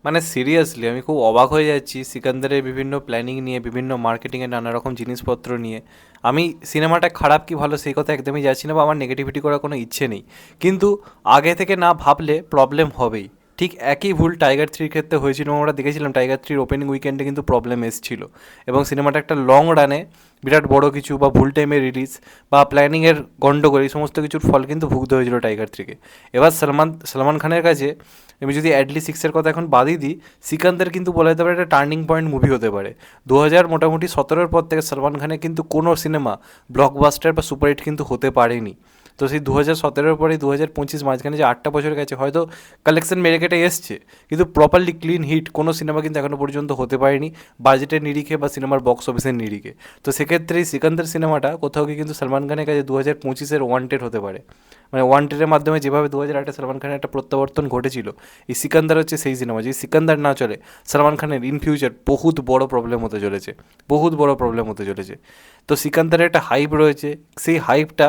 মানে সিরিয়াসলি আমি খুব অবাক হয়ে যাচ্ছি সিকান্দারের বিভিন্ন প্ল্যানিং নিয়ে, বিভিন্ন মার্কেটিংয়ে নানা রকম জিনিসপত্র নিয়ে। আমি সিনেমাটা খারাপ কি ভালো সেই কথা একদমই যাচ্ছি না, বা আমার নেগেটিভিটি করার কোনো ইচ্ছে নেই, কিন্তু আগে থেকে না ভাবলে প্রবলেম হবেই। ঠিক একই ভুল টাইগার থ্রির ক্ষেত্রে হয়েছিল, আমরা দেখেছিলাম টাইগার থ্রির ওপেনিং উইকেন্ডে কিন্তু প্রবলেম এসেছিল, এবং সিনেমাটা একটা লং রানে বিরাট বড় কিছু বা ভুল টাইমে রিলিজ বা প্ল্যানিংয়ের গণ্ডগোল এই সমস্ত কিছুর ফল কিন্তু ভুগতে হয়েছিল টাইগার থ্রিকে। এবার সলমান খানের কাছে আমি যদি অ্যাডলি সিক্সের কথা এখন বাদই দিই, সিকান্দার কিন্তু বলা যেতে পারে একটা টার্নিং পয়েন্ট মুভি হতে পারে। 2000 মোটামুটি 17-র পর থেকে সলমান খানের কিন্তু কোনো সিনেমা ব্লকবাস্টার বা সুপারহিট কিন্তু হতে পারেনি। তো সেই 2017-র পরে 2025 মাঝখানে যে 8টা বছর গেছে, হয়তো কালেকশন মেরে কেটে এসছে, কিন্তু প্রপারলি ক্লিন হিট কোনো সিনেমা কিন্তু এখনও পর্যন্ত হতে পারেনি বাজেটের নিরিখে বা সিনেমার বক্স অফিসের নিরিখে। তো সেক্ষেত্রে এই সিকান্দার সিনেমাটা কোথাও গিয়ে কিন্তু সলমান খানের কাছে 2025-এর ওয়ান্টেড হতে পারে। মানে ওয়ান্টেডের মাধ্যমে যেভাবে 2008-এ সলমান খানের একটা প্রত্যাবর্তন ঘটেছিল, এই সিকান্দার হচ্ছে সেই সিনেমা। যদি সিকান্দার না চলে, সলমান খানের ইন ফিউচার বহুত বড় প্রবলেম হতে চলেছে, বহুত বড় প্রবলেম হতে চলেছে। তো সিকান্দারের একটা হাইপ রয়েছে, সেই হাইপটা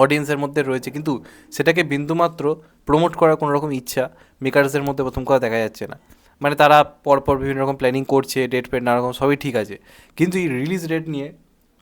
অডিয়েন্সের মধ্যে রয়েছে, কিন্তু সেটাকে বিন্দুমাত্র প্রমোট করার কোনো রকম ইচ্ছা মেকার্সদের মধ্যে প্রথম কথা দেখা যাচ্ছে না। মানে তারা পরপর বিভিন্ন রকম প্ল্যানিং করছে, ডেট ফেট নানা রকম সবই ঠিক আছে, কিন্তু এই রিলিজ ডেট নিয়ে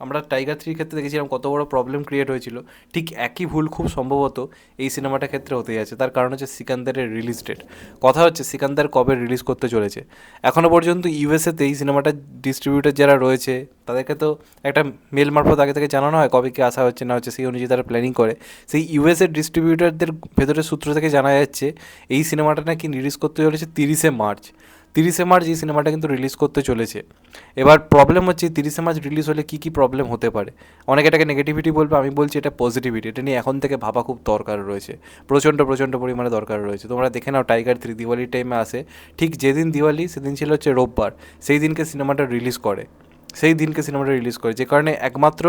আমরা টাইগার থ্রির ক্ষেত্রে দেখেছিলাম কত বড় প্রবলেম ক্রিয়েট হয়েছিল। ঠিক একই ভুল খুব সম্ভবত এই সিনেমাটার ক্ষেত্রে হতে যাচ্ছে। তার কারণ হচ্ছে সিকান্দারের রিলিজ ডেট। কথা হচ্ছে সিকান্দার কবে রিলিজ করতে চলেছে। এখনও পর্যন্ত ইউএসএতে এই সিনেমাটার ডিস্ট্রিবিউটার যারা রয়েছে তাদেরকে তো একটা মেল মারফত আগে থেকে জানানো হয় কবে কি আসা হচ্ছে না হচ্ছে, সেই অনুযায়ী তারা প্ল্যানিং করে। সেই ইউএসএর ডিস্ট্রিবিউটারদের ভেতরের সূত্র থেকে জানা যাচ্ছে এই সিনেমাটা নাকি রিলিজ করতে চলেছে 30শে মার্চ। 30শে মার্চ এই সিনেমাটা কিন্তু রিলিজ করতে চলেছে। এবার প্রবলেম হচ্ছে 30শে মার্চ রিলিজ হলে কী কী প্রবলেম হতে পারে। অনেকে এটাকে নেগেটিভিটি বলবে, আমি বলছি এটা পজিটিভিটি। এটা নিয়ে এখন থেকে ভাবা খুব দরকার রয়েছে, প্রচণ্ড প্রচণ্ড পরিমাণে দরকার রয়েছে। তোমরা দেখে নাও টাইগার থ্রি দিওয়ালির টাইমে আসে, ঠিক যেদিন দিওয়ালি সেদিন ছিল হচ্ছে রোববার, সেই দিনকে সিনেমাটা রিলিজ করে। সেই দিনকে সিনেমাটা রিলিজ করে, যে কারণে একমাত্র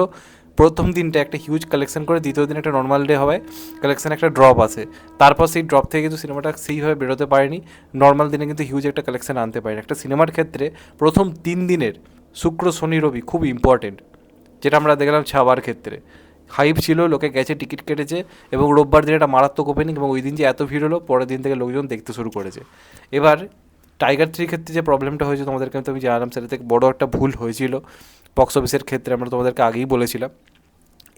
প্রথম দিনটা একটা হিউজ কালেকশন করে, দ্বিতীয় দিন একটা নর্মাল ডে হয়, কালেকশন একটা ড্রপ আসে। তারপর সেই ড্রপ থেকে কিন্তু সিনেমাটা সেইভাবে বেরোতে পারেনি, নর্মাল দিনে কিন্তু হিউজ একটা কালেকশন আনতে পারেনি। একটা সিনেমার ক্ষেত্রে প্রথম 3 দিনের শুক্র শনি রবি খুব ইম্পর্টেন্ট, যেটা আমরা দেখলাম ছাবার ক্ষেত্রে। হাইপ ছিল, লোকে গেছে, টিকিট কেটেছে, এবং রোববার দিন একটা মারাত্মক ওপেনিং, এবং ওই দিন যে এত ভিড় হলো, পরের দিন থেকে লোকজন দেখতে শুরু করেছে। এবার টাইগার থ্রির ক্ষেত্রে যে প্রবলেমটা হয়েছে তোমাদেরকে আমি জানালাম, সেটা থেকে বড় একটা ভুল হয়েছিল বক্স অফিসের ক্ষেত্রে, আমরা তোমাদেরকে আগেই বলেছিলাম।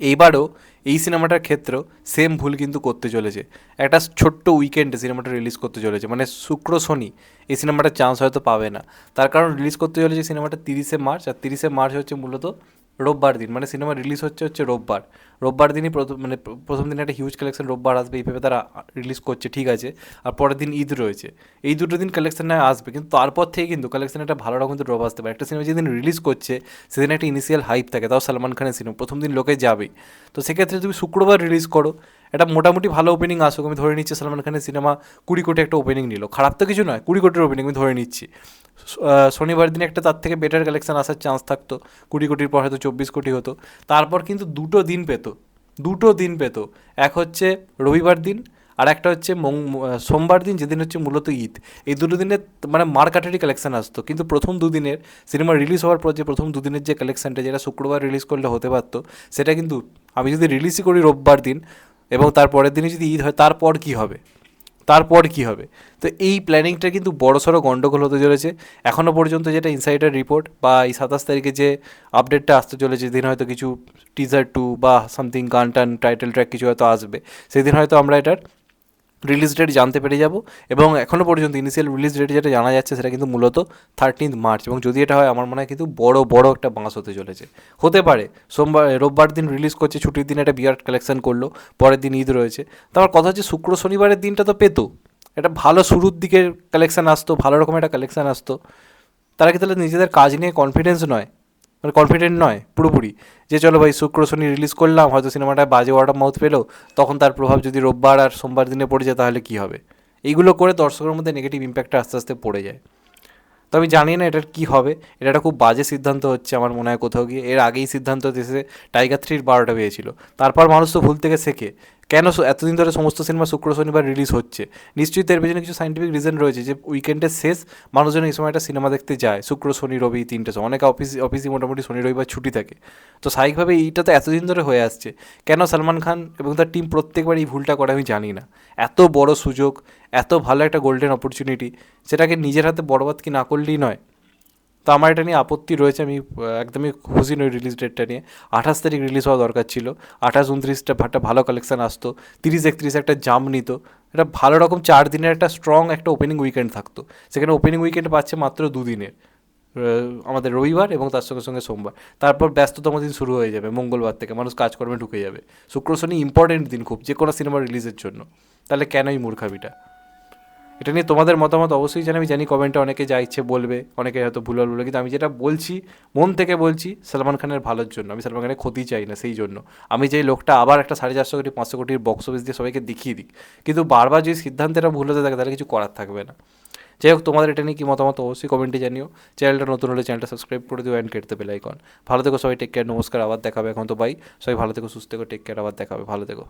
এইবারও এই সিনেমাটার ক্ষেত্রেও সেম ভুল কিন্তু করতে চলেছে। একটা ছোট্ট উইকেন্ডে সিনেমাটা রিলিজ করতে চলেছে, মানে শুক্র শনি এই সিনেমাটার চান্স হয়তো পাবে না। তার কারণ রিলিজ করতে চলেছে সিনেমাটা 30শে মার্চ, আর 30শে মার্চ হচ্ছে মূলত রোববার দিন, মানে সিনেমা রিলিজ হচ্ছে রোববার। রোববার দিনই প্রথম দিনে একটা হিউজ কালেকশন রোববার আসবে, এইভাবে তারা রিলিজ করছে, ঠিক আছে। আর পরের দিন ঈদ রয়েছে, এই দুটো দিন কালেকশন না আসবে, কিন্তু তারপর থেকে কিন্তু কালেকশন একটা ভালো রকম ড্রপ আসতে পারে। একটা সিনেমা যেদিন রিলিজ করছে সেদিন একটা ইনিশিয়াল হাইপ থাকে, তাও সলমান খানের সিনেমা, প্রথম দিন লোকে যাবেই। তো সেক্ষেত্রে তুমি শুক্রবার রিলিজ করো, এটা মোটামুটি ভালো ওপেনিং আসুক। আমি ধরে নিচ্ছি সলমান খানের সিনেমা 20 কোটি একটা ওপেনিং নিল, খারাপ তো কিছু নয়, 20 কোটির ওপেনিং আমি ধরে নিচ্ছি। শনিবার দিনে একটা তার থেকে বেটার কালেকশন আসার চান্স থাকতো, 20 কোটির পর হয়তো 24 কোটি হতো। তারপর কিন্তু দুটো দিন পেতো, দুটো দিন পেতো। এক হচ্ছে রবিবার দিন, আর একটা হচ্ছে সোমবার দিন, যেদিন হচ্ছে মূলত ঈদ। এই দুটো দিনে মানে মারকাটারি কালেকশন আসতো, কিন্তু প্রথম দুদিনের সিনেমা রিলিজ হওয়ার পর যে প্রথম দুদিনের যে কালেকশনটা, যেটা শুক্রবার রিলিজ করলে হতে পারতো, সেটা কিন্তু আমি যদি রিলিজই করি রোববার দিন এবং তার পরের দিনই যদি ঈদ হয়, তারপর কী হবে, তারপর কী হবে? তো এই প্ল্যানিংটা কিন্তু বড়সড় গণ্ডগোল হতে চলেছে। এখনও পর্যন্ত যেটা ইনসাইডার রিপোর্ট, বা এই 27 তারিখে যে আপডেটটা আসতে চলেছে, যেদিন হয়তো কিছু টিজার 2 বা সামথিং গান টান টাইটেল ট্র্যাক কিছু হয়তো আসবে, সেদিন হয়তো আমরা এটার রিলিজ ডেট জানতে পেরে যাব। এবং এখনও পর্যন্ত ইনিশিয়াল রিলিজ ডেট যেটা জানা যাচ্ছে সেটা কিন্তু মূলত 13 মার্চ, এবং যদি এটা হয় আমার মনে হয় কিন্তু বড় বড় একটা বাঁশ হতে চলেছে। হতে পারে রোববার দিন রিলিজ করছে, ছুটির দিন একটা বিরাট কালেকশন করলো, পরের দিন ঈদ রয়েছে। তো আমার কথা হচ্ছে শুক্র শনিবারের দিনটা তো পেতো, একটা ভালো শুরুর দিকের কালেকশান আসতো, ভালো রকম একটা কালেকশান আসতো। তারা কি তাহলে নিজেদের কাজ নিয়ে কনফিডেন্স নয়, মানে কনফিডেন্ট নয় পুরোপুরি, যে চলো ভাই শুক্র শনি রিলিজ করলাম, হয়তো সিনেমাটা বাজে ওয়ার্ড অফ মাউথ পেলো, তখন তার প্রভাব যদি রোববার আর সোমবার দিনে পড়ে যায় তাহলে কী হবে? এইগুলো করে দর্শকের মধ্যে নেগেটিভ ইম্প্যাক্টটা আস্তে আস্তে পড়ে যায়। তো আমি জানি না এটার কী হবে। এটা একটা খুব বাজে সিদ্ধান্ত হচ্ছে আমার মনে হয় কোথাও গিয়ে। এর আগেই সিদ্ধান্ত এসে টাইগার থ্রির 12টা পেয়েছিল, তারপর মানুষ তো ভুল থেকে শেখে। কেন এতদিন ধরে সমস্ত সিনেমা শুক্র শনিবার রিলিজ হচ্ছে? নিশ্চয়ই তার পেছনে কিছু সাইন্টিফিক রিজন রয়েছে যে উইকেন্ডের শেষ মানুষজন এই সময়টা সিনেমা দেখতে যায়, শুক্র শনি রবি তিনটে সময়, অনেকে অফিসই মোটামুটি শনি রবিবার ছুটি থাকে। তো স্বাভাবিকভাবে এইটা তো এতদিন ধরে হয়ে আসছে। কেন সালমান খান এবং তার টিম প্রত্যেকবার এই ভুলটা করে আমি জানি না। এত বড় সুযোগ, এত ভালো একটা গোল্ডেন অপরচুনিটি, সেটাকে নিজের হাতে বরবাদ কি না করলেই নয়? তো আমার এটা নিয়ে আপত্তি রয়েছে। আমি একদমই খুশি নই রিলিজ ডেটটা নিয়ে। 28 তারিখ রিলিজ হওয়া দরকার ছিল। 28-29টা একটা ভালো কালেকশান আসতো, 30-31 একটা জাম্প নিত, এটা ভালো রকম 4 দিনের একটা স্ট্রং একটা ওপেনিং উইকেন্ড থাকতো। সেখানে ওপেনিং উইকেন্ড পাচ্ছে মাত্র 2 দিনের, আমাদের রবিবার এবং তার সঙ্গে সঙ্গে সোমবার। তারপর ব্যস্ততম দিন শুরু হয়ে যাবে মঙ্গলবার থেকে, মানুষ কাজকর্মে ঢুকে যাবে। শুক্র শনি ইম্পর্টেন্ট দিন খুব, যে কোনো সিনেমা রিলিজের জন্য। তাহলে কেন এই মূর্খামিটা? এটা নিয়ে তোমাদের মতামত অবশ্যই জানি। আমি জানি কমেন্টে অনেকে যা ইচ্ছে বলবে, অনেকে হয়তো ভুলভাল বলবে, কিন্তু আমি যেটা বলছি মন থেকে বলছি সালমান খানের ভালোর জন্য। আমি সালমান খানের ক্ষতি চাই না, সেই জন্য আমি চাই লোকটা আবার একটা 450 কোটি 500 কোটির বক্স অফিস দিয়ে সবাইকে দেখিয়ে দিক। কিন্তু বারবার যদি সিদ্ধান্তেরা ভুল হতে থাকে তাহলে কিছু করার থাকবে না। যাই হোক, তোমাদের এটা নিয়ে কী মতামত অবশ্যই কমেন্টে জানিও। চ্যানেলটা নতুন হলে চ্যানেলটা সাবস্ক্রাইব করে দিও অ্যান্ড কেটে বেল আইকন। ভালো থেকো সবাই, টেক কেয়ার, নমস্কার, আবার দেখাবে। এখন তো বাই, সবাই ভালো থেকো, সুস্থ থেকো, টেক কেয়ার, আবার দেখাবে, ভালো থেকো।